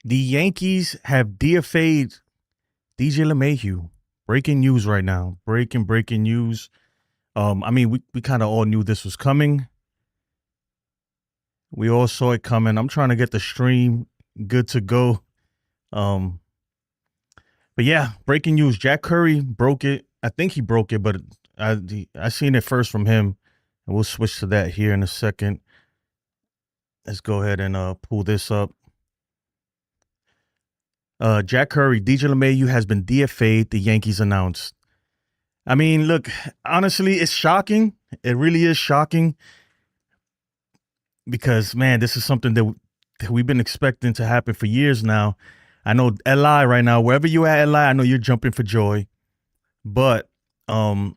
The Yankees have DFA'd DJ LeMahieu. Breaking news right now. Breaking news. We kind of all knew this was coming. We all saw it coming. I'm trying to get the stream good to go. But yeah, breaking news. Jack Curry broke it. I think he broke it, but I seen it first from him. And we'll switch to that here in a second. Let's go ahead and pull this up. Jack Curry, DJ LeMahieu has been DFA'd, the Yankees announced. I mean, look, honestly, it's shocking. It really is shocking because, man, this is something that we've been expecting to happen for years now. I know LI right now, wherever you at, LI, I know you're jumping for joy. But the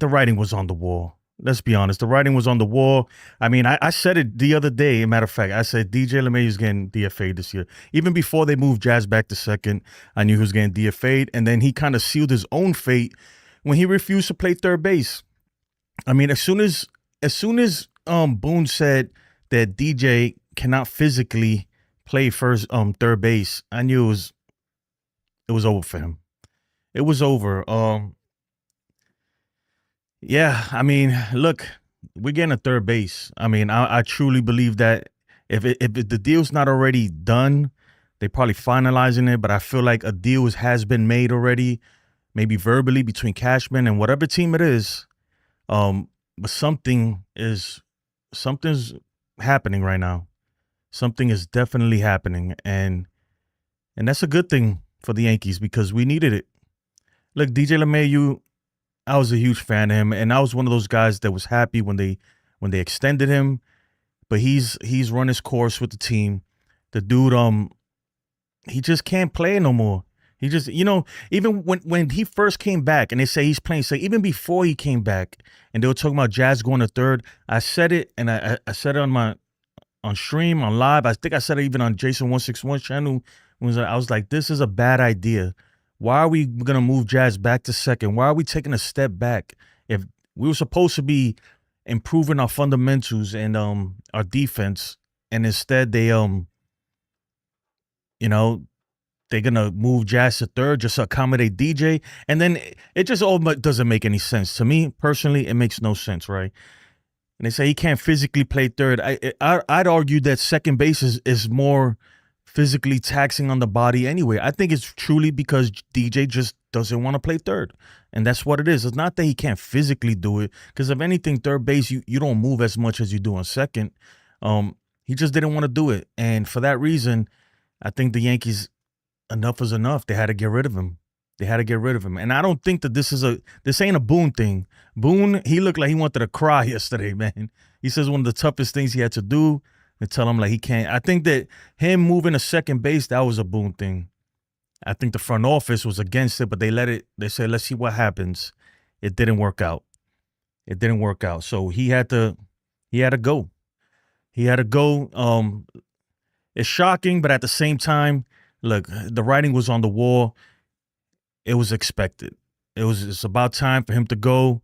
writing was on the wall. Let's be honest. The writing was on the wall. I mean, I said it the other day. As a matter of fact, I said DJ LeMahieu is getting DFA'd this year. Even before they moved Jazz back to second, I knew he was getting DFA'd. And then he kind of sealed his own fate when he refused to play third base. I mean, as soon as Boone said that DJ cannot physically play third base, I knew it was over for him. It was over. Yeah, I mean, look, we're getting a third base. I mean, I truly believe that if the deal's not already done, they're probably finalizing it. But I feel like a deal has been made already, maybe verbally between Cashman and whatever team it is. But something's happening right now. Something is definitely happening, and that's a good thing for the Yankees because we needed it. Look, DJ LeMahieu, I was a huge fan of him, and I was one of those guys that was happy when they extended him. But he's run his course with the team. The dude, he just can't play no more. He just, even when he first came back, and they say he's playing, say even before he came back, and they were talking about Jazz going to third. I said it, and I said it on stream, on live. I think I said it even on Jason 161 channel. I was like, this is a bad idea. Why are we going to move Jazz back to second? Why are we taking a step back? If we were supposed to be improving our fundamentals and our defense, and instead they're going to move Jazz to third just to accommodate DJ. And then it just all doesn't make any sense. To me, personally, it makes no sense, right? And they say he can't physically play third. I'd argue that second base is more physically taxing on the body anyway. I think it's truly because DJ just doesn't want to play third. And that's what it is. It's not that he can't physically do it, because if anything, third base, you don't move as much as you do on second. He just didn't want to do it. And for that reason, I think the Yankees, enough is enough. They had to get rid of him. And I don't think that this ain't a Boone thing. Boone, he looked like he wanted to cry yesterday, man. He says one of the toughest things he had to do and tell him like he can't. I think that him moving to second base, that was a Boone thing. I think the front office was against it, but they said, let's see what happens. It didn't work out. So he had to go. It's shocking, but at the same time, look, the writing was on the wall. It was expected. It's about time for him to go,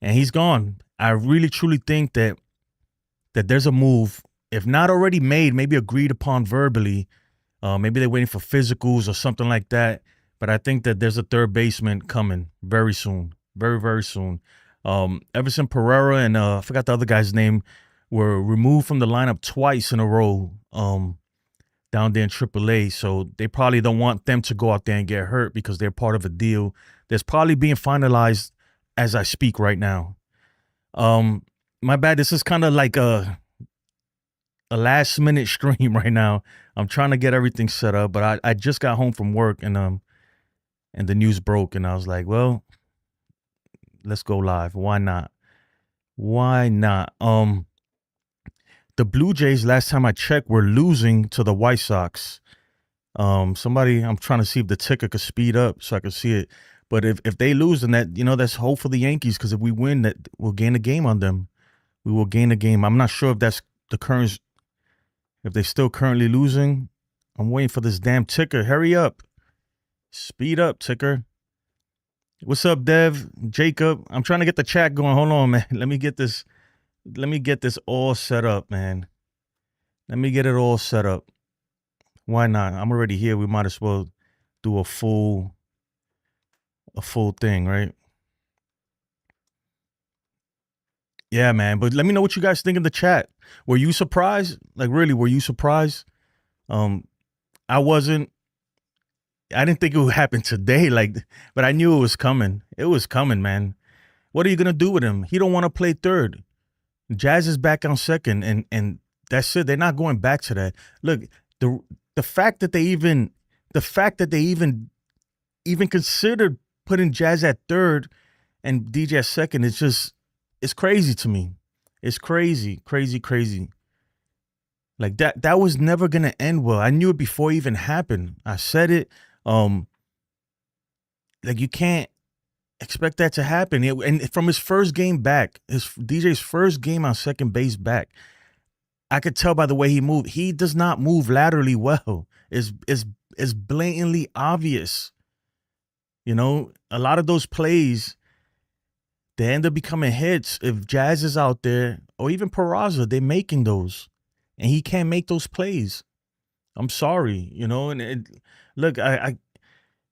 and he's gone. I really, truly think that there's a move, if not already made, maybe agreed upon verbally. Maybe they're waiting for physicals or something like that. But I think that there's a third baseman coming very soon, very, very soon. Everson Pereira and I forgot the other guy's name were removed from the lineup twice in a row down there in AAA. So they probably don't want them to go out there and get hurt because they're part of a deal that's probably being finalized as I speak right now. My bad. This is kind of like a last minute stream right now. I'm trying to get everything set up, but I just got home from work and the news broke, and I was like, well, let's go live. Why not? The Blue Jays, last time I checked, were losing to the White Sox. I'm trying to see if the ticker could speed up so I can see it. But if they lose, then that's hope for the Yankees, because if we win, that we'll gain a game on them. We will gain a game. I'm not sure if that's the current. If they're still currently losing, I'm waiting for this damn ticker. Hurry up. Speed up, ticker. What's up, Dev? Jacob? I'm trying to get the chat going. Hold on, man. Let me get this all set up, man. Let me get it all set up. Why not? I'm already here. We might as well do a full thing, right? Yeah, man. But let me know what you guys think in the chat. Were you surprised? Like, really, were you surprised? Um, I wasn't. I didn't think it would happen today. Like, but I knew it was coming. It was coming, man. What are you gonna do with him? He don't want to play third. Jazz is back on second, and that's it. They're not going back to that. Look, the the fact that they even the fact that they even considered putting Jazz at third and DJ at second, it's crazy to me. It's crazy, crazy, crazy. Like that was never gonna end well. I knew it before it even happened. I said it. Um, like you can't expect that to happen. And from his first game back, his DJ's first game on second base back, I could tell by the way he moved. He does not move laterally well. It's blatantly obvious. You know, a lot of those plays, they end up becoming hits if Jazz is out there or even Peraza. They're making those, and he can't make those plays. I'm sorry, you know. And look, I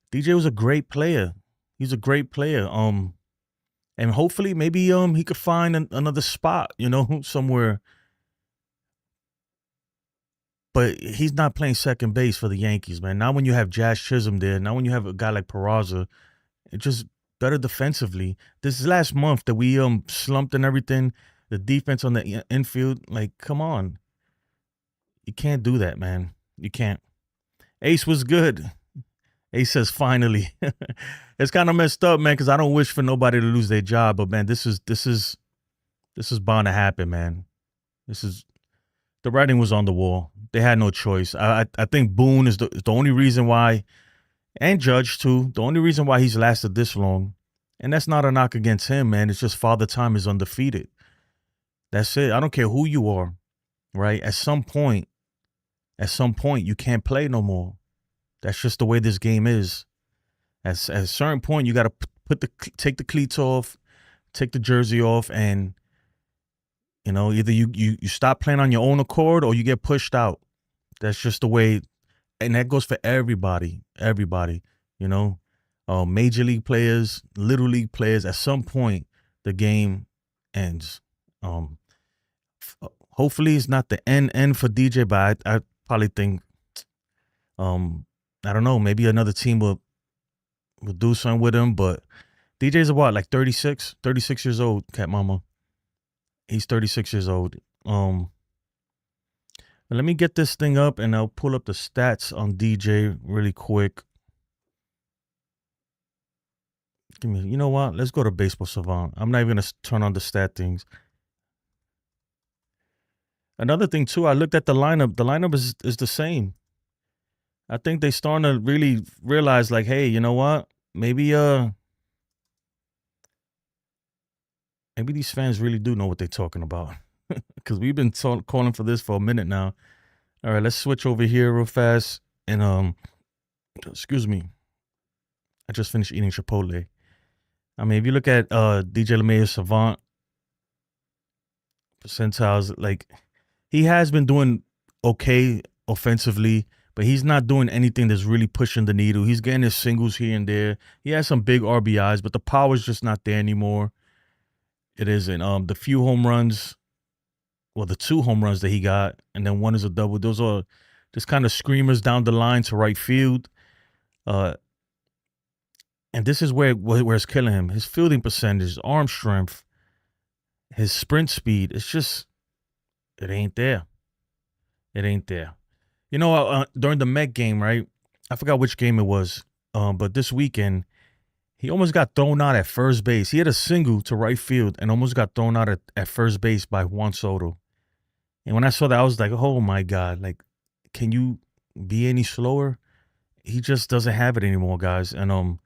DJ was a great player. He's a great player. And hopefully, maybe he could find another spot, you know, somewhere. But he's not playing second base for the Yankees, man. Not when you have Jazz Chisholm there. Not when you have a guy like Peraza. It's just better defensively. This last month that we slumped and everything, the defense on the infield, like, come on. You can't do that, man. You can't. Ace was good. Ace says finally. It's kind of messed up, man, because I don't wish for nobody to lose their job. But man, this is bound to happen, man. The writing was on the wall. They had no choice. I think Boone is the only reason why, and Judge too, the only reason why he's lasted this long. And that's not a knock against him, man. It's just Father Time is undefeated. That's it. I don't care who you are, right? At some point, you can't play no more. That's just the way this game is. At a certain point, you got to take the cleats off, take the jersey off, and you know, either you stop playing on your own accord or you get pushed out. That's just the way, and that goes for everybody. Everybody, you know, major league players, little league players. At some point, the game ends. Hopefully, it's not the end for DJ, but I probably think, I don't know, maybe another team will do something with him. But DJ's what, like 36 years old, Cat Mama. He's 36 years old. Let me get this thing up and I'll pull up the stats on DJ really quick. You know what? Let's go to Baseball Savant. I'm not even going to turn on the stat things. Another thing, too, I looked at the lineup. The lineup is the same. I think they starting to really realize, like, hey, you know what? Maybe these fans really do know what they're talking about. Because we've been calling for this for a minute now. All right, let's switch over here real fast. And, excuse me. I just finished eating Chipotle. I mean, if you look at DJ LeMahieu Savant percentiles, like, he has been doing okay offensively, but he's not doing anything that's really pushing the needle. He's getting his singles here and there. He has some big RBIs, but the power's just not there anymore. It isn't. The few home runs, well, the 2 home runs that he got, and then one is a double. Those are just kind of screamers down the line to right field. And this is where it's killing him. His fielding percentage, his arm strength, his sprint speed. It's just, it ain't there. It ain't there. You know, during the Met game, right? I forgot which game it was, but this weekend, he almost got thrown out at first base. He had a single to right field and almost got thrown out at first base by Juan Soto. And when I saw that, I was like, oh, my God. Like, can you be any slower? He just doesn't have it anymore, guys. And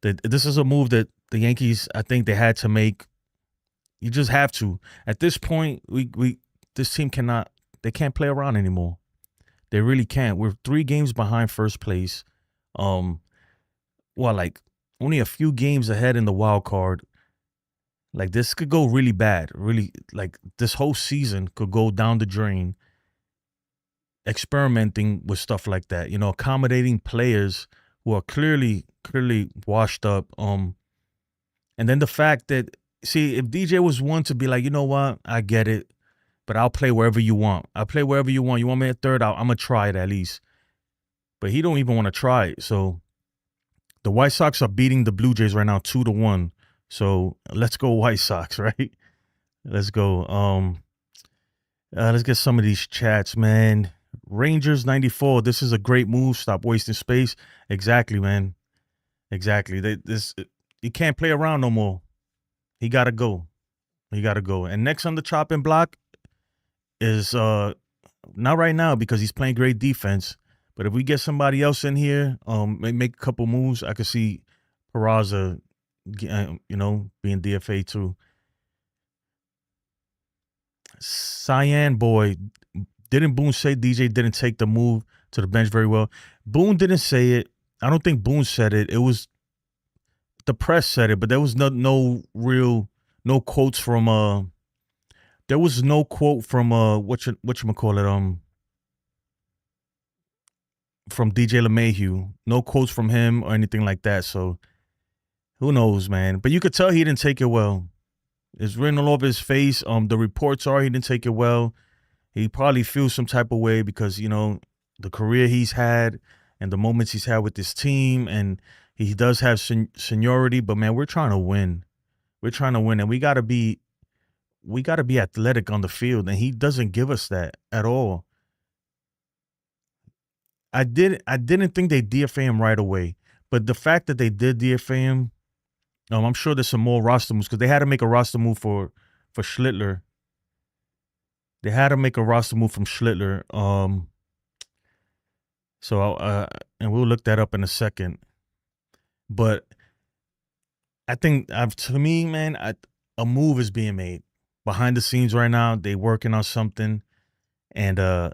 this is a move that the Yankees, I think they had to make. You just have to. At this point, this team can't play around anymore. They really can't. We're 3 games behind first place. Like only a few games ahead in the wild card. Like, this could go really bad. Really, like, this whole season could go down the drain experimenting with stuff like that, accommodating players who are clearly washed up. And then the fact that, see, if DJ was one to be like, you know what, I get it, but I'll play wherever you want. I'll play wherever you want. You want me at third? I'm gonna try it at least. But he don't even want to try it. So the White Sox are beating the Blue Jays right now 2-1. So let's go White Sox, right? Let's go. Let's get some of these chats, man. Rangers 94. This is a great move. Stop wasting space. Exactly, man. Exactly. He can't play around no more. He gotta go. And next on the chopping block is not right now because he's playing great defense. But if we get somebody else in here, make a couple moves, I could see Peraza, being DFA too. Cyan boy, didn't Boone say DJ didn't take the move to the bench very well? Boone didn't say it. I don't think Boone said it. It was the press said it, but there was no quotes from there was no quote from whatchamacallit, from DJ LeMahieu. No quotes from him or anything like that. So who knows, man? But you could tell he didn't take it well. It's written all over his face. The reports are he didn't take it well. He probably feels some type of way because, the career he's had and the moments he's had with this team, and he does have seniority, but man, we're trying to win. And we gotta be athletic on the field, and he doesn't give us that at all. I didn't think they DFA him right away, but the fact that they did DFA him, I'm sure there's some more roster moves because they had to make a roster move for Schlittler. They had to make a roster move from Schlittler. And we'll look that up in a second. But I think, to me, man, a move is being made behind the scenes right now. They working on something, and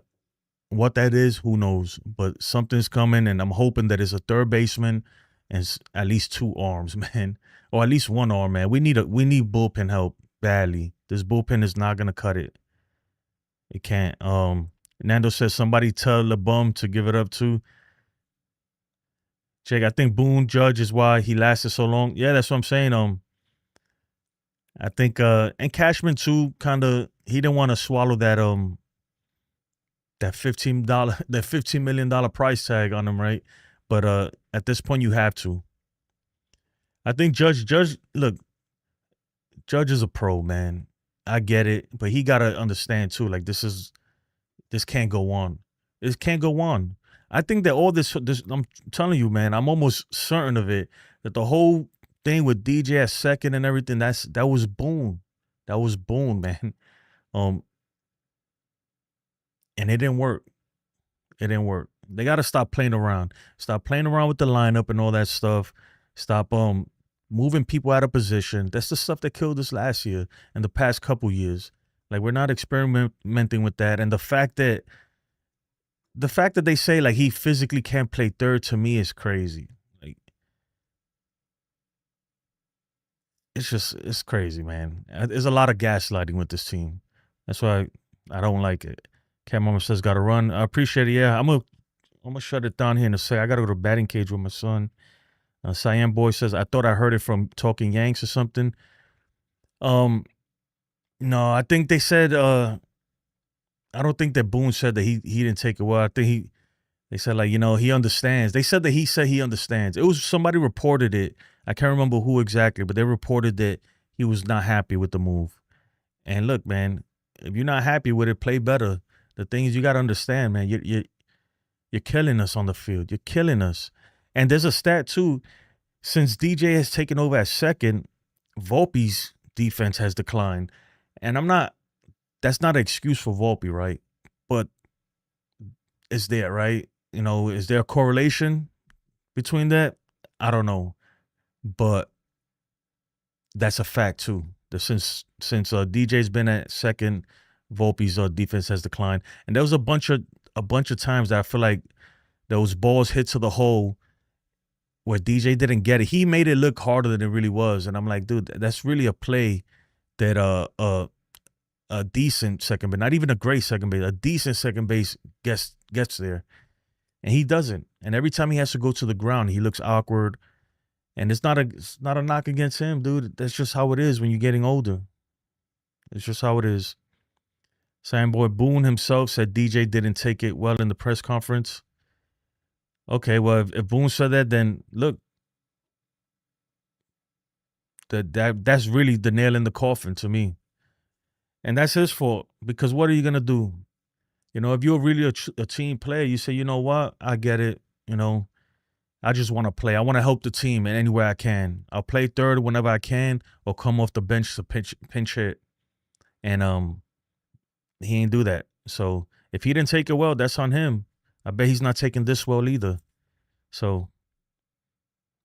what that is, who knows? But something's coming, and I'm hoping that it's a third baseman and at least two arms, man, or at least one arm, man. We need bullpen help badly. This bullpen is not gonna cut it. It can't. Nando says somebody tell LeBum to give it up too. Jake, I think Boone Judge is why he lasted so long. Yeah, that's what I'm saying. I think and Cashman too, he didn't want to swallow that $15 million price tag on him, right? But at this point you have to. I think Judge is a pro, man. I get it, but he gotta understand too, like this can't go on. This can't go on. I think that all this I'm telling you, man, I'm almost certain of it, that the whole thing with DJ at second and everything, that was Boone. That was Boone, man. And it didn't work. They got to stop playing around. Stop playing around with the lineup and all that stuff. Stop moving people out of position. That's the stuff that killed us last year and the past couple years. Like, we're not experimenting with that. And the fact that they say, like, he physically can't play third, to me, is crazy. Like, it's crazy, man. There's a lot of gaslighting with this team. That's why I don't like it. Cat Mama says, got to run. I appreciate it. Yeah, I'm gonna shut it down here in a sec. I got to go to the batting cage with my son. Cyan Boy says, I thought I heard it from Talking Yanks or something. No, I think they said, I don't think that Boone said that he didn't take it well. I think they said, like, he understands. They said that he said he understands. It was, somebody reported it. I can't remember who exactly, but they reported that he was not happy with the move. And look, man, if you're not happy with it, play better. The thing is, you got to understand, man, you're killing us on the field. You're killing us. And there's a stat, too. Since DJ has taken over at second, Volpe's defense has declined. And that's not an excuse for Volpe, right? But it's there, right? Is there a correlation between that? I don't know. But that's a fact, too. Since DJ's been at second, Volpe's defense has declined. And there was a bunch of times that I feel like those balls hit to the hole where DJ didn't get it. He made it look harder than it really was. And I'm like, dude, that's really a play that a decent second base, not even a great second base, a decent second base gets there, and he doesn't. And every time he has to go to the ground, he looks awkward. And it's not a knock against him, dude. That's just how it is when you're getting older. It's just how it is. Sandboy Boone himself said DJ didn't take it well in the press conference. Okay, well, if Boone said that, then look, that's really the nail in the coffin to me. And that's his fault, because what are you going to do? If you're really a team player, you say, you know what? I get it. I just want to play. I want to help the team in any way I can. I'll play third whenever I can or come off the bench to pinch hit. And he ain't do that. So if he didn't take it well, that's on him. I bet he's not taking this well either. So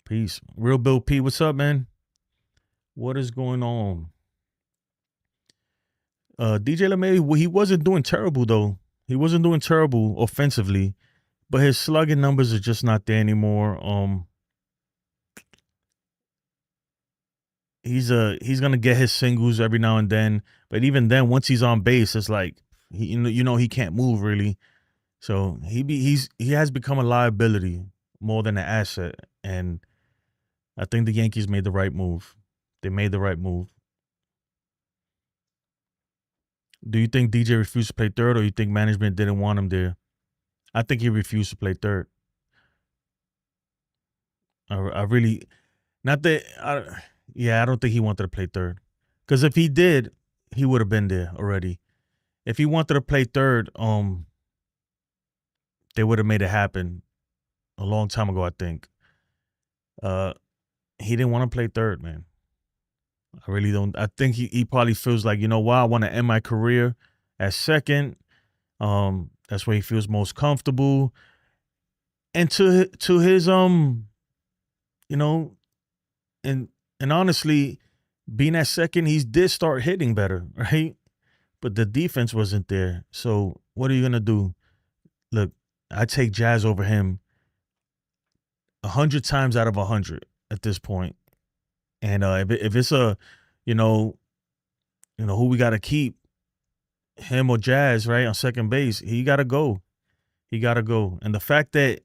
peace. Real Bill P, what's up, man? What is going on? DJ LeMahieu, he wasn't doing terrible, though. He wasn't doing terrible offensively, but his slugging numbers are just not there anymore. He's gonna get his singles every now and then, but even then, once he's on base, it's like he can't move really. So he has become a liability more than an asset, and I think the Yankees made the right move. They made the right move. Do you think DJ refused to play third, or you think management didn't want him there? I think he refused to play third. I really, not that, I don't think he wanted to play third. Because if he did, he would have been there already. If he wanted to play third, they would have made it happen a long time ago, I think. He didn't want to play third, man. I really don't. I think he probably feels like, I want to end my career at second. That's where he feels most comfortable. And to his and honestly, being at second, he did start hitting better, right? But the defense wasn't there. So what are you gonna do? Look, I take Jazz over him 100 times out of 100 at this point. And if it's a, who we got to keep, him or Jazz, right, on second base, he got to go. He got to go. And the fact that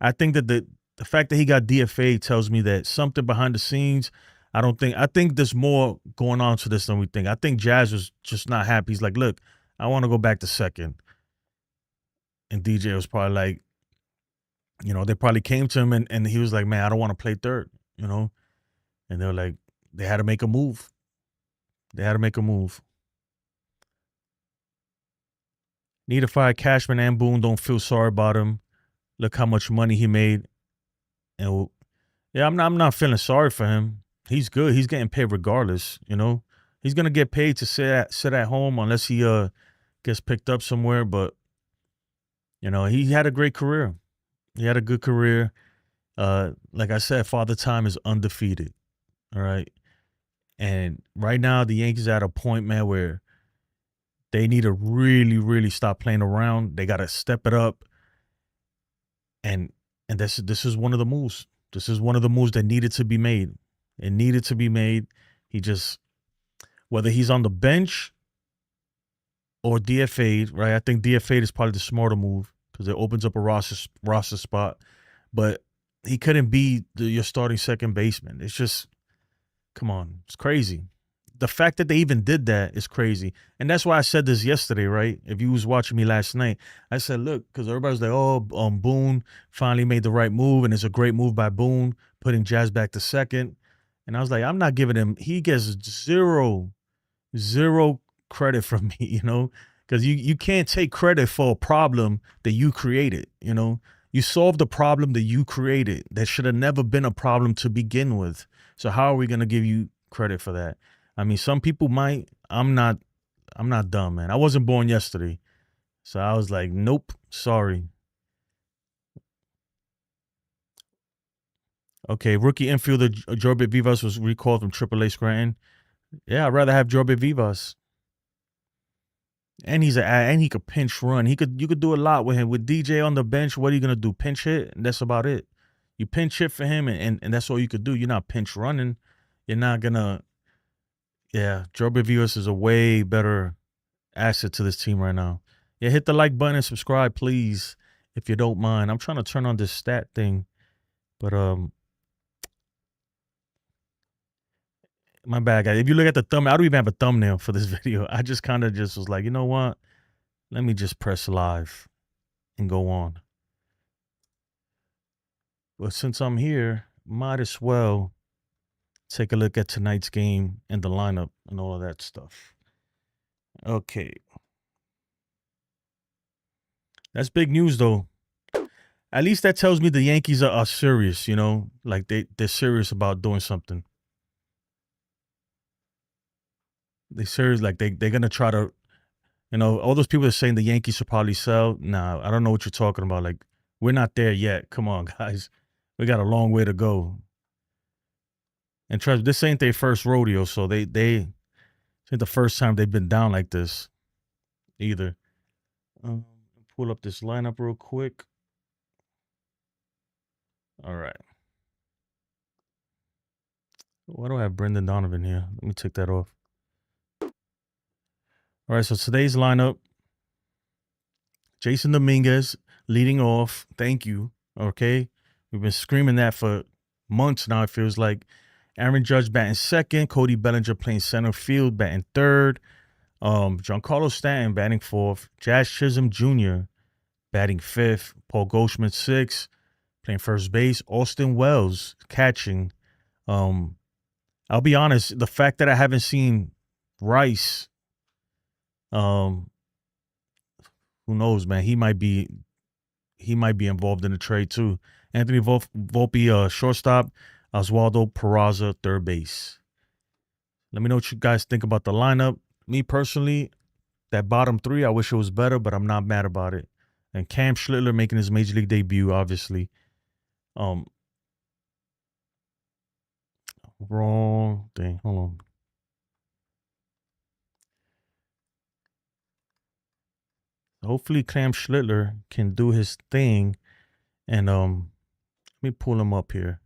I think that the fact that he got DFA tells me that something behind the scenes. I think there's more going on to this than we think. I think Jazz was just not happy. He's like, look, I want to go back to second. And DJ was probably like, they probably came to him and he was like, man, I don't want to play third, And they were like, they had to make a move. Need to fire Cashman and Boone. Don't feel sorry about him. Look how much money he made. And I'm not feeling sorry for him. He's good. He's getting paid regardless, He's going to get paid to sit at home unless he gets picked up somewhere. But, he had a great career. He had a good career. Like I said, Father Time is undefeated. All right. And right now, the Yankees are at a point, man, where they need to really, really stop playing around. They got to step it up. And this is one of the moves. This is one of the moves that needed to be made. It needed to be made. He just, whether he's on the bench or DFA'd, right? I think DFA'd is probably the smarter move because it opens up a roster spot. But he couldn't be your starting second baseman. It's just, come on. It's crazy. The fact that they even did that is crazy. And that's why I said this yesterday, right? If you was watching me last night, I said, look, because everybody's like, Boone finally made the right move, and it's a great move by Boone, putting Jazz back to second. And I was like, I'm not giving him, he gets zero credit from me, because you can't take credit for a problem that you created, You solved the problem that you created that should have never been a problem to begin with. So how are we going to give you credit for that? I mean, some people might. I'm not dumb, man. I wasn't born yesterday. So I was like, nope, sorry. Okay, rookie infielder Jorbit Vivas was recalled from AAA Scranton. Yeah, I'd rather have Jorbit Vivas. And he could pinch run. You could do a lot with him. With DJ on the bench, what are you gonna do? Pinch hit? And that's about it. You pinch hit for him, and that's all you could do. You're not pinch running. You're not gonna. Yeah, Jorbit Vivas is a way better asset to this team right now. Yeah, hit the like button and subscribe, please, if you don't mind. I'm trying to turn on this stat thing, but my bad, guys. If you look at the thumbnail, I don't even have a thumbnail for this video. I just kind of just was like, you know what? Let me just press live and go on. But since I'm here, might as well take a look at tonight's game and the lineup and all of that stuff. Okay. That's big news, though. At least that tells me the Yankees are serious, you know? Like, they're serious about doing something. They're serious, like, they're going to try to, you know, all those people that are saying the Yankees should probably sell. Nah, I don't know what you're talking about. Like, we're not there yet. Come on, guys. We got a long way to go. And trust me, this ain't their first rodeo, so they ain't the first time they've been down like this either. Pull up this lineup real quick. All right. Why do I have Brendan Donovan here? Let me take that off. All right, so today's lineup, Jason Dominguez leading off. Thank you. Okay. We've been screaming that for months now, it feels like. Aaron Judge batting second. Cody Bellinger playing center field, batting third. Giancarlo Stanton batting fourth. Jazz Chisholm Jr. batting fifth. Paul Goldschmidt sixth, playing first base. Austin Wells catching. I'll be honest, the fact that I haven't seen Rice, who knows, man? He might be involved in the trade too. Anthony Volpe, shortstop. Oswaldo Peraza, third base. Let me know what you guys think about the lineup. Me personally, that bottom three, I wish it was better, but I'm not mad about it. And Cam Schlittler making his major league debut, obviously. Wrong thing. Hold on. Hopefully Cam Schlittler can do his thing. And let me pull him up here.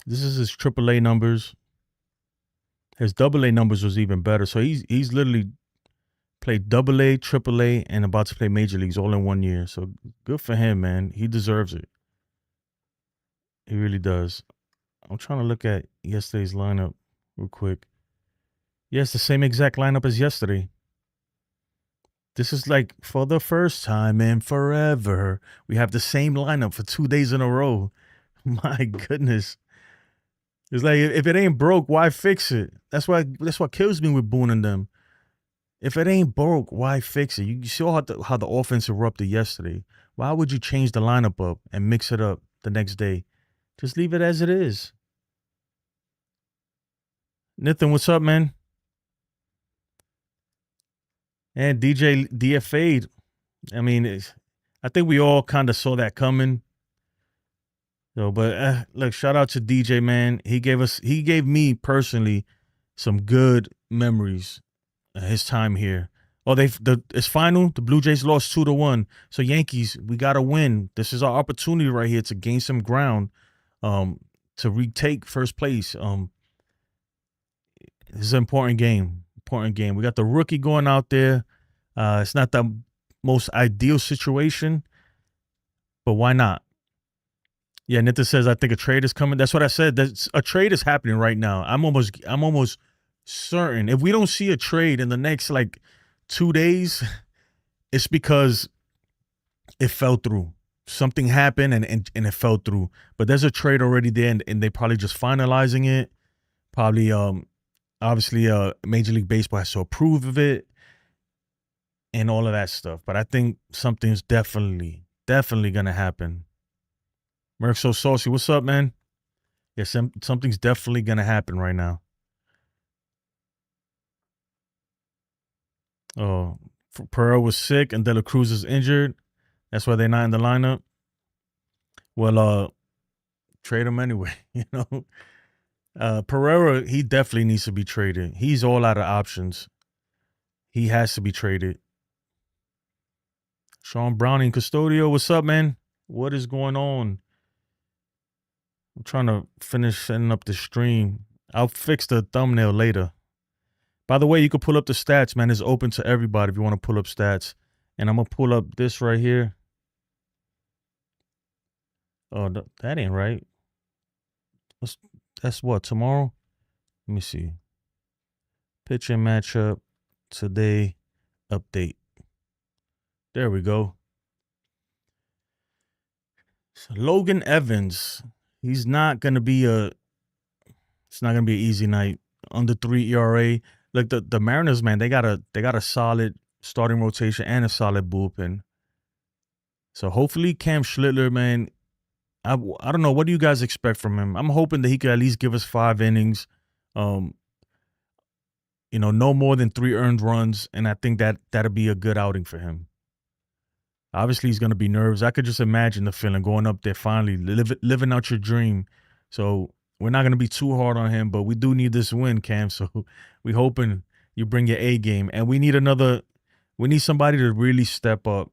This is his AAA numbers. His AA numbers was even better. So he's literally played AA, AAA, and about to play major leagues all in 1 year. So good for him, man. He deserves it. He really does. I'm trying to look at yesterday's lineup real quick. Yes, the same exact lineup as yesterday. This is like for the first time in forever. We have the same lineup for 2 days in a row. My goodness. It's like if it ain't broke, why fix it? That's what kills me with Boone and them. If it ain't broke, why fix it? You saw how the offense erupted yesterday. Why would you change the lineup up and mix it up the next day? Just leave it as it is. Nathan, what's up, man? And DJ DFA. I mean, I think we all kind of saw that coming. So, but look, shout out to DJ, man. He gave me personally some good memories. His time here. Oh, it's final. The Blue Jays lost 2-1. So Yankees, we gotta win. This is our opportunity right here to gain some ground, to retake first place. This is an important game. Important game. We got the rookie going out there. It's not the most ideal situation, but why not? Yeah, Nita says I think a trade is coming. That's what I said. A trade is happening right now. I'm almost certain. If we don't see a trade in the next like 2 days, it's because it fell through. Something happened and it fell through. But there's a trade already there, and they probably just finalizing it. Probably obviously Major League Baseball has to approve of it and all of that stuff. But I think something's definitely gonna happen. Merc So Saucy, what's up, man? Yeah, something's definitely gonna happen right now. Oh, Pereira was sick and De La Cruz is injured. That's why they're not in the lineup. Well, trade him anyway. You know, Pereira, he definitely needs to be traded. He's all out of options. He has to be traded. Sean Browning Custodio, what's up, man? What is going on? I'm trying to finish setting up the stream. I'll fix the thumbnail later. By the way, you can pull up the stats, man. It's open to everybody if you want to pull up stats. And I'm going to pull up this right here. Oh, that ain't right. That's what, tomorrow? Let me see. Pitching matchup today update. There we go. So Logan Evans, he's not gonna be it's not gonna be an easy night. Under 3 ERA. Like the Mariners, man, they got a solid starting rotation and a solid bullpen. So hopefully Cam Schlittler, man, I don't know. What do you guys expect from him? I'm hoping that he could at least give us 5 innings. No more than 3 earned runs, and I think that'll be a good outing for him. Obviously, he's going to be nervous. I could just imagine the feeling going up there finally, living out your dream. So we're not going to be too hard on him, but we do need this win, Cam. So we hoping you bring your A game. And we need somebody to really step up.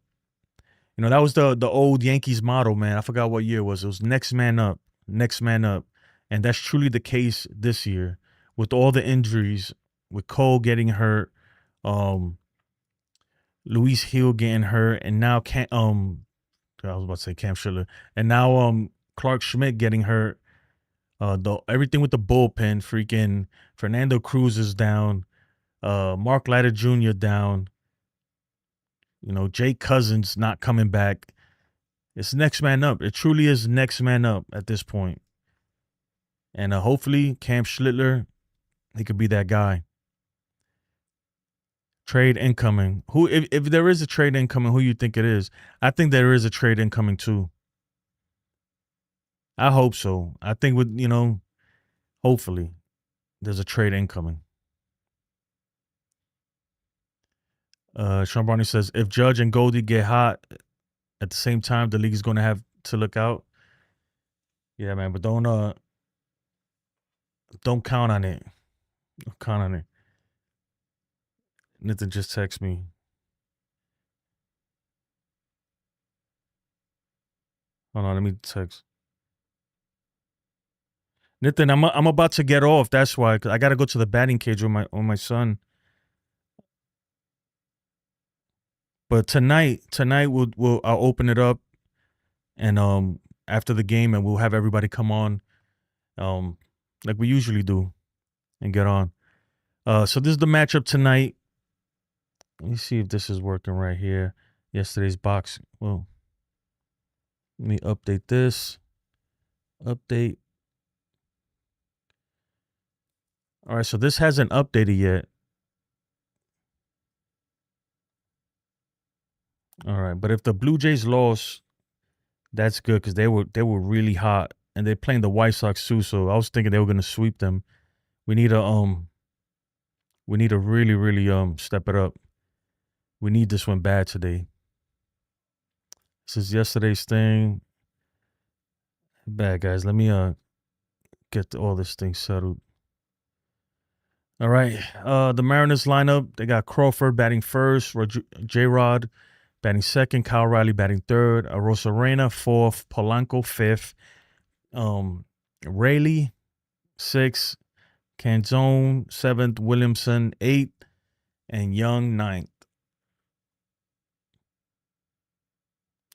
That was the old Yankees motto, man. I forgot what year it was. It was next man up, next man up. And that's truly the case this year with all the injuries, with Cole getting hurt, Luis Hill getting hurt, and now I was about to say Cam Schiller, and now Clark Schmidt getting hurt. Everything with the bullpen, freaking Fernando Cruz is down, Mark Leiter Jr. down. Jake Cousins not coming back. It's next man up. It truly is next man up at this point. And hopefully Cam Schlittler, he could be that guy. Trade incoming. Who, if there is a trade incoming, who you think it is? I think there is a trade incoming too. I hope so. I think hopefully there's a trade incoming. Sean Barney says, if Judge and Goldie get hot at the same time, the league is going to have to look out. Yeah, man, but don't count on it. Don't count on it. Nathan just text me. Hold on, let me text. Nathan, I'm about to get off. That's why, 'cause I got to go to the batting cage with my son. But tonight I'll open it up, and after the game, and we'll have everybody come on, like we usually do, and get on. So this is the matchup tonight. Let me see if this is working right here. Yesterday's box. Well, let me update this. Update. All right, so this hasn't updated yet. All right, but if the Blue Jays lost, that's good because they were really hot, and they're playing the White Sox too. So I was thinking they were gonna sweep them. We need to really, really step it up. We need this one bad today. This is yesterday's thing. Bad guys. Let me get all this thing settled. All right. The Mariners lineup, they got Crawford batting first, J-Rod batting second, Kyle Riley batting third, Arozarena fourth, Polanco fifth, Rayleigh sixth, Canzone seventh, Williamson eighth, and Young ninth.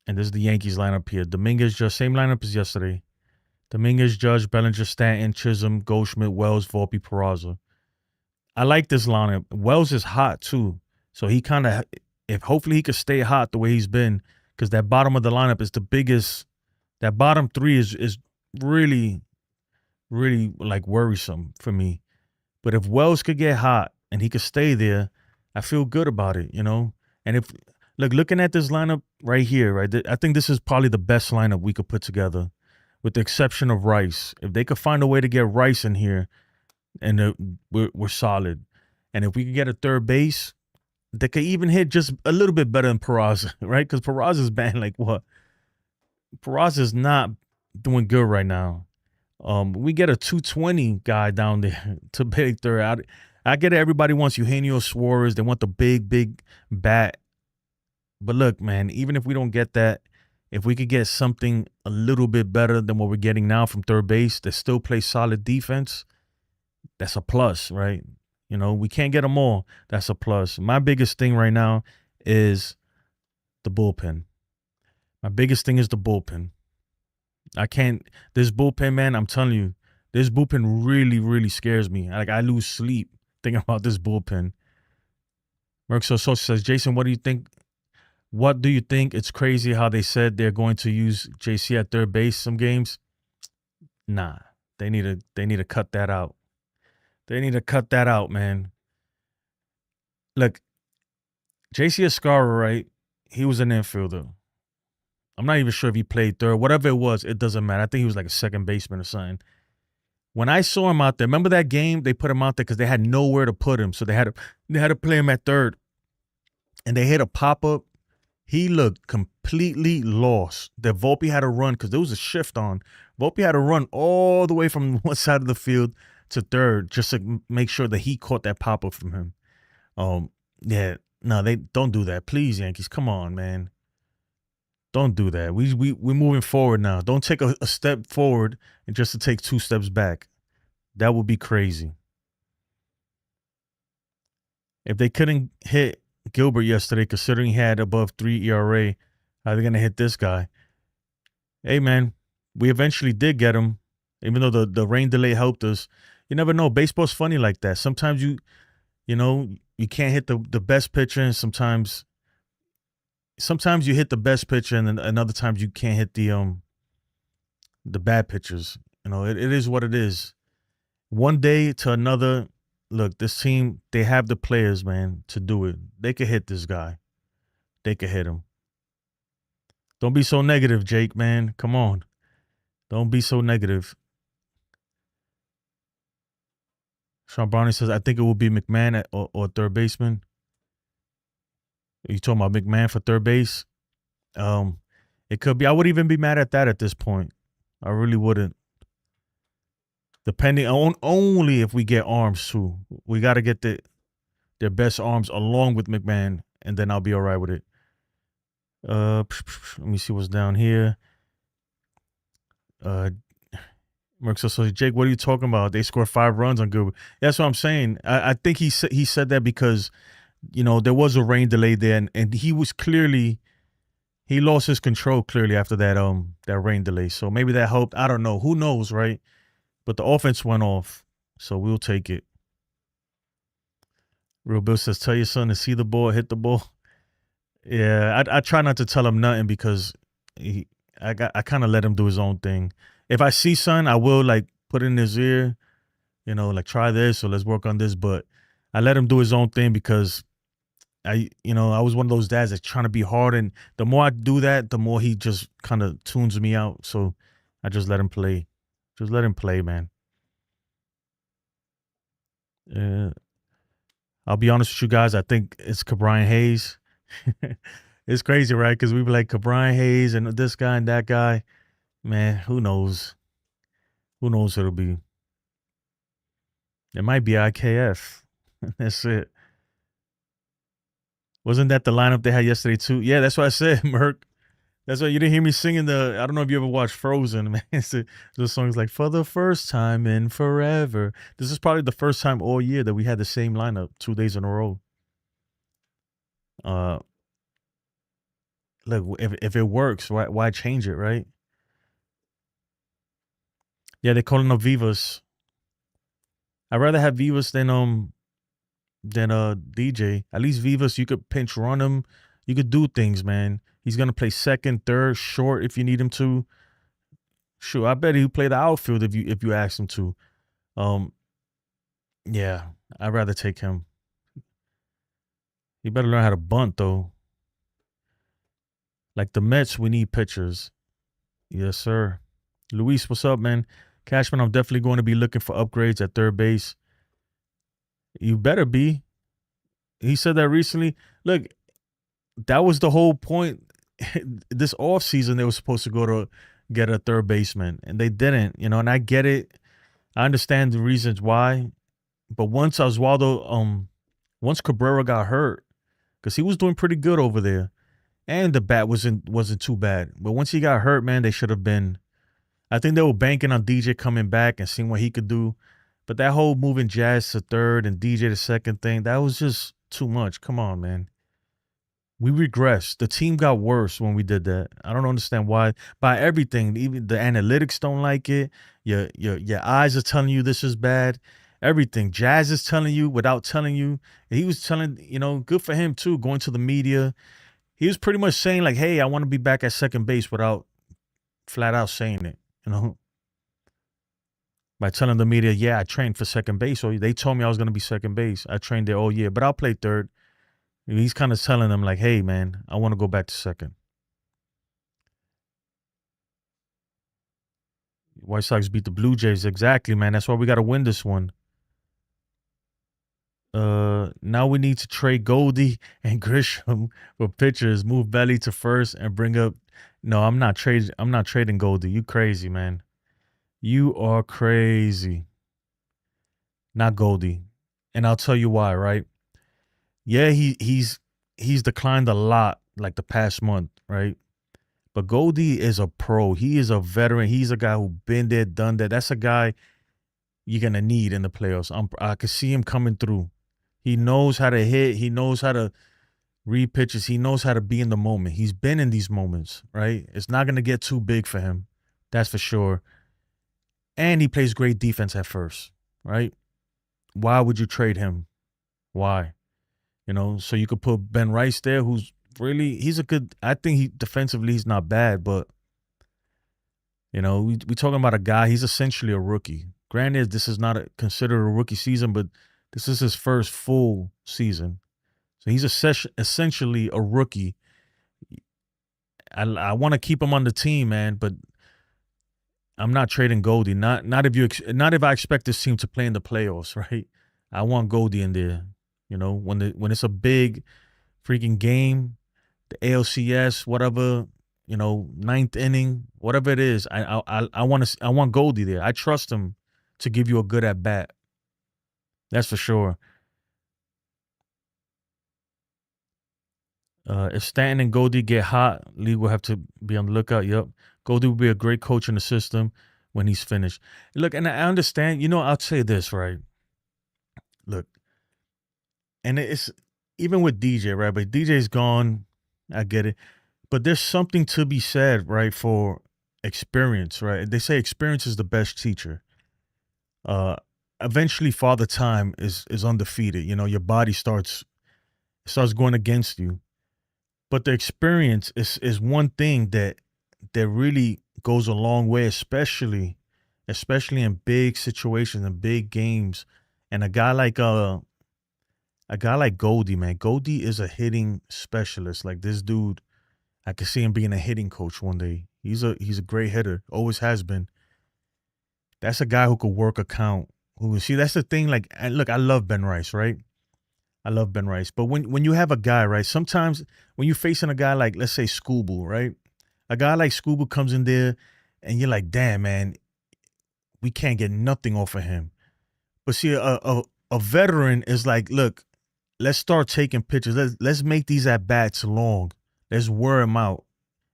And this is the Yankees lineup here. Dominguez, just same lineup as yesterday. Dominguez, Judge, Bellinger, Stanton, Chisholm, Goldschmidt, Wells, Volpe, Peraza. I like this lineup. Wells is hot too. So he kind of, hopefully he could stay hot the way he's been, because that bottom of the lineup is the biggest. That bottom three is really, really like worrisome for me. But if Wells could get hot and he could stay there, I feel good about it, And if, looking at this lineup right here, right, I think this is probably the best lineup we could put together, with the exception of Rice. If they could find a way to get Rice in here, and we're solid. And if we could get a third base, they could even hit just a little bit better than Peraza, right? Because Peraza's batting like what? Peraza's not doing good right now. We get a 220 guy down there to play third. I get it. Everybody wants Eugenio Suarez. They want the big bat. But look, man, even if we don't get that, If we could get something a little bit better than what we're getting now from third base that still plays solid defense, that's a plus, right? We can't get them all. That's a plus. My biggest thing right now is the bullpen. My biggest thing is the bullpen. I can't. This bullpen, man, I'm telling you, this bullpen really, really scares me. Like, I lose sleep thinking about this bullpen. Merck So says, Jason, what do you think? What do you think? It's crazy how they said they're going to use JC at third base some games. Nah, they need to cut that out. They need to cut that out, man. Look, JC Escarra, right? He was an infielder. I'm not even sure if he played third. Whatever it was, it doesn't matter. I think he was like a second baseman or something. When I saw him out there, remember that game? They put him out there because they had nowhere to put him. So they had to play him at third. And they hit a pop-up. He looked completely lost. That Volpe had to run because there was a shift on. Volpe had to run all the way from one side of the field to third just to make sure that he caught that pop-up from him. Yeah, no, they don't do that. Please, Yankees, come on, man. Don't do that. We're moving forward now. Don't take a step forward and just to take 2 steps back. That would be crazy. If they couldn't hit Gilbert yesterday, considering he had above 3 ERA, how are they going to hit this guy? Hey, man, we eventually did get him, even though the rain delay helped us. You never know. Baseball's funny like that. Sometimes you can't hit the best pitcher, and sometimes you hit the best pitcher, and then other times you can't hit the bad pitchers. It is what it is. One day to another, look, this team, they have the players, man, to do it. They could hit this guy. They could hit him. Don't be so negative, Jake, man. Come on. Don't be so negative. Sean Browning says, I think it will be McMahon or third baseman. Are you talking about McMahon for third base? It could be. I wouldn't even be mad at that at this point. I really wouldn't. Depending on only if we get arms too. We got to get their best arms along with McMahon, and then I'll be all right with it. Let me see what's down here. Merck says, Jake, what are you talking about? They scored 5 runs on Gilbert. That's what I'm saying. I think he said that because there was a rain delay there, and he lost his control clearly after that rain delay. So maybe that helped. I don't know. Who knows, right? But the offense went off, so we'll take it. Real Bill says, tell your son to see the ball, hit the ball. Yeah, I try not to tell him nothing because I kind of let him do his own thing. If I see son, I will put it in his ear, try this or let's work on this. But I let him do his own thing because I was one of those dads that's trying to be hard, and the more I do that, the more he just kind of tunes me out. So I just let him play. Just let him play, man. I'll be honest with you guys. I think it's Cabrian Hayes. It's crazy, right? Because we be like Cabrian Hayes and this guy and that guy. Man, who knows? Who knows who it'll be? It might be IKF. That's it. Wasn't that the lineup they had yesterday too? Yeah, that's what I said, Merc. That's why you didn't hear me singing I don't know if you ever watched Frozen, man. The song's like, for the first time in forever. This is probably the first time all year that we had the same lineup 2 days in a row. Look, if it works, why change it, right? Yeah, they're calling up Vivas. I'd rather have Vivas than DJ. At least Vivas, you could pinch run him. You could do things, man. He's gonna play second, third, short if you need him to. Sure, I bet he'll play the outfield if you ask him to. Yeah, I'd rather take him. He better learn how to bunt though. Like the Mets, we need pitchers. Yes, sir. Luis, what's up, man? Cashman, I'm definitely going to be looking for upgrades at third base. You better be. He said that recently. Look, that was the whole point. This offseason, they were supposed to go to get a third baseman, and they didn't, and I get it. I understand the reasons why. But once Cabrera got hurt, because he was doing pretty good over there, and the bat wasn't too bad. But once he got hurt, man, they should have been. I think they were banking on DJ coming back and seeing what he could do. But that whole moving Jazz to third and DJ to second thing, that was just too much. Come on, man. We regressed. The team got worse when we did that. I don't understand why. By everything, even the analytics don't like it. Your eyes are telling you this is bad. Everything. Jazz is telling you without telling you. He was telling, good for him too, going to the media. He was pretty much saying like, hey, I want to be back at second base without flat out saying it, by telling the media, yeah, I trained for second base. Or they told me I was going to be second base. I trained there all year, but I'll play third. He's kind of telling them like, hey, man, I want to go back to second. White Sox beat the Blue Jays. Exactly, man. That's why we got to win this one. Now we need to trade Goldie and Grisham for pitchers, move Belly to first, and bring up. No, I'm not trading Goldie. You crazy, man. You are crazy. Not Goldie. And I'll tell you why, right? Yeah, he's declined a lot like the past month, right? But Goldie is a pro. He is a veteran. He's a guy who been there, done that. That's a guy you're gonna need in the playoffs. I can see him coming through. He knows how to hit. He knows how to read pitches. He knows how to be in the moment. He's been in these moments, right? It's not gonna get too big for him. That's for sure. And he plays great defense at first, right? Why would you trade him? Why? So you could put Ben Rice there, who's really, I think defensively he's not bad, but, we talking about a guy, he's essentially a rookie. Granted, this is not considered a rookie season, but this is his first full season. So he's essentially a rookie. I want to keep him on the team, man, but I'm not trading Goldie. Not if I expect this team to play in the playoffs, right? I want Goldie in there. When it's a big freaking game, the ALCS, whatever, ninth inning, whatever it is, I want Goldie there. I trust him to give you a good at bat. That's for sure. If Stanton and Goldie get hot, Lee will have to be on the lookout. Yep. Goldie will be a great coach in the system when he's finished. Look, and I understand, I'll say this, right? Look, and it's even with DJ, right? But DJ's gone. I get it. But there's something to be said, right, for experience, right? They say experience is the best teacher. Eventually, Father Time is undefeated. Your body starts going against you. But the experience is one thing that really goes a long way, especially in big situations and big games. And a guy like Goldie, man. Goldie is a hitting specialist. Like this dude, I could see him being a hitting coach one day. He's a great hitter, always has been. That's a guy who could work a count. That's the thing. Like, look, I love Ben Rice, right? I love Ben Rice. But when you have a guy, right, sometimes when you're facing a guy like, let's say, Scooble, right? A guy like Scooble comes in there and you're like, damn, man, we can't get nothing off of him. But see, a veteran is like, look, let's start taking pitches. Let's make these at-bats long. Let's wear them out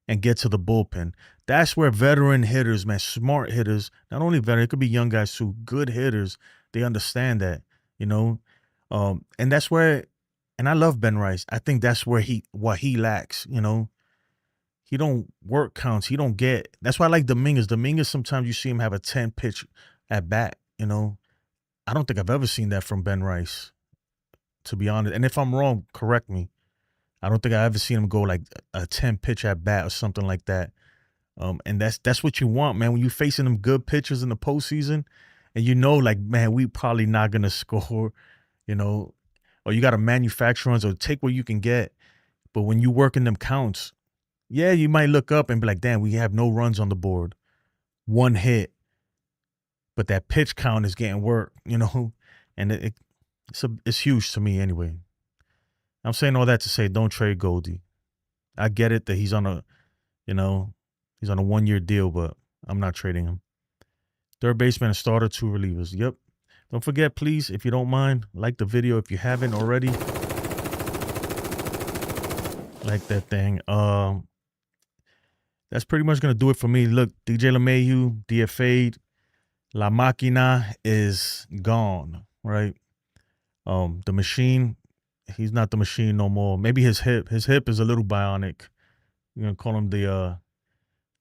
and get to the bullpen. That's where veteran hitters, man, smart hitters, not only veteran, it could be young guys too, good hitters, they understand that, and that's where, and I love Ben Rice. I think that's where what he lacks, He don't work counts. He don't get. That's why I like Dominguez. Dominguez, sometimes you see him have a 10-pitch at bat, I don't think I've ever seen that from Ben Rice, to be honest. And if I'm wrong, correct me. I don't think I ever seen him go like a 10-pitch at bat or something like that. And that's what you want, man. When you're facing them good pitchers in the postseason, and like, man, we probably not gonna score, or you got to manufacture runs or take what you can get. But when you work in them counts, yeah, you might look up and be like, damn, we have no runs on the board, one hit, but that pitch count is getting work, and it's huge to me anyway. I'm saying all that to say, don't trade Goldie. I get it that he's on a 1-year deal, but I'm not trading him. Third baseman, a starter, 2 relievers. Yep. Don't forget, please, if you don't mind, like the video if you haven't already. Like that thing. That's pretty much gonna do it for me. Look, DJ LeMahieu DFA'd. La Máquina is gone. Right. The machine. He's not the machine no more. Maybe his hip. His hip is a little bionic. You're gonna call him the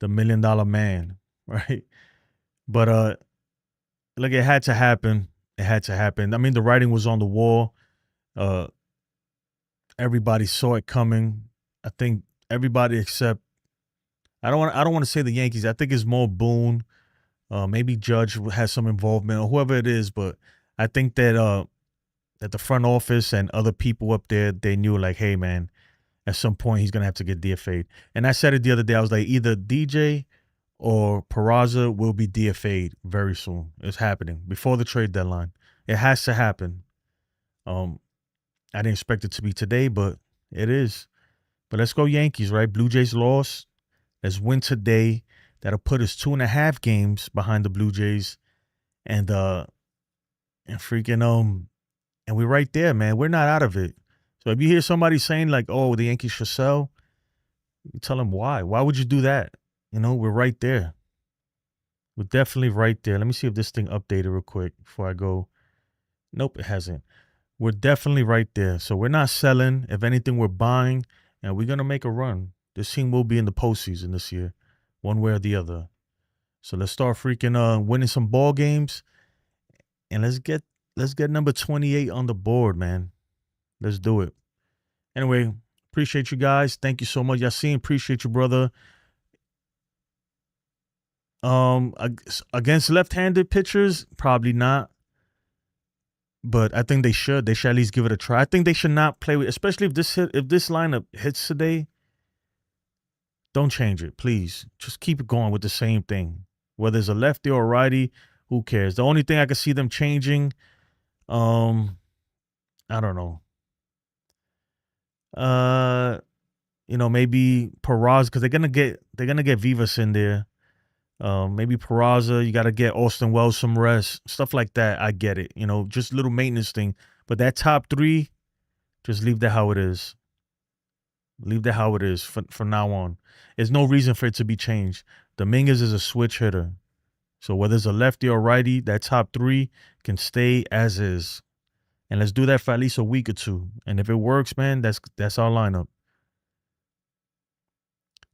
$1 million man, right? But look, it had to happen. It had to happen. I mean, the writing was on the wall. Uh, everybody saw it coming. I think everybody except I don't want to say the Yankees. I think it's more Boone. Maybe Judge has some involvement or whoever it is, but I think that the front office and other people up there, they knew like, hey man, at some point he's gonna have to get DFA'd. And I said it the other day. I was like, either DJ or Peraza will be DFA'd very soon. It's happening before the trade deadline. It has to happen. Um, I didn't expect it to be today, but it is. But let's go Yankees, right? Blue Jays lost. Let's win today. That'll put us 2.5 games behind the Blue Jays, and freaking and we're right there, man. We're not out of it. So if you hear somebody saying like, "Oh, the Yankees should sell," you tell them why. Why would you do that? You know, we're right there. We're definitely right there. Let me see if this thing updated real quick before I go. Nope, it hasn't. We're definitely right there. So we're not selling. If anything, we're buying, and we're gonna make a run. This team will be in the postseason this year, one way or the other. So let's start freaking winning some ball games, and let's get number 28 on the board, man. Let's do it. Anyway, appreciate you guys. Thank you so much. Yassine, appreciate you, brother. Against left-handed pitchers, probably not. But I think they should. They should at least give it a try. I think they should not play with, especially if this lineup hits today. Don't change it, please. Just keep it going with the same thing. Whether it's a lefty or a righty, who cares? The only thing I could see them changing, I don't know. Maybe Peraza, because they're gonna get Vivas in there. Maybe Peraza, you got to get Austin Wells some rest, stuff like that. I get it, just little maintenance thing. But that top three, just leave that how it is. Leave that how it is from now on. There's no reason for it to be changed. Dominguez is a switch hitter, so whether it's a lefty or righty, that top three can stay as is, and let's do that for at least a week or two. And if it works, man, that's our lineup.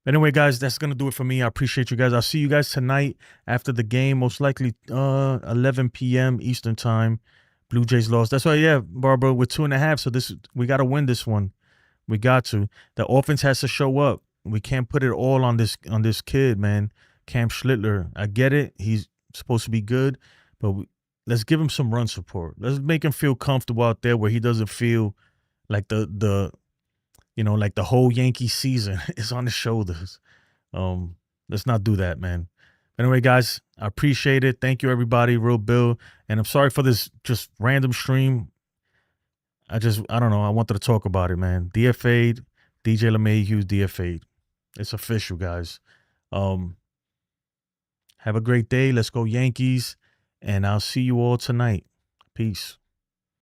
Anyway, guys, that's going to do it for me. I appreciate you guys. I'll see you guys tonight after the game, most likely 11 p.m. Eastern time. Blue Jays lost. That's why, yeah, Barbara, we're 2.5. So we got to win this one. We got to. The offense has to show up. We can't put it all on this kid, man. Cam Schlittler. I get it. He's supposed to be good, but let's give him some run support. Let's make him feel comfortable out there where he doesn't feel like like the whole Yankee season is on his shoulders. Let's not do that, man. Anyway, guys, I appreciate it. Thank you, everybody. Real Bill. And I'm sorry for this just random stream. I don't know. I wanted to talk about it, man. DFA'd. DJ LeMahieu DFA'd. It's official, guys. Have a great day. Let's go Yankees. And I'll see you all tonight. Peace.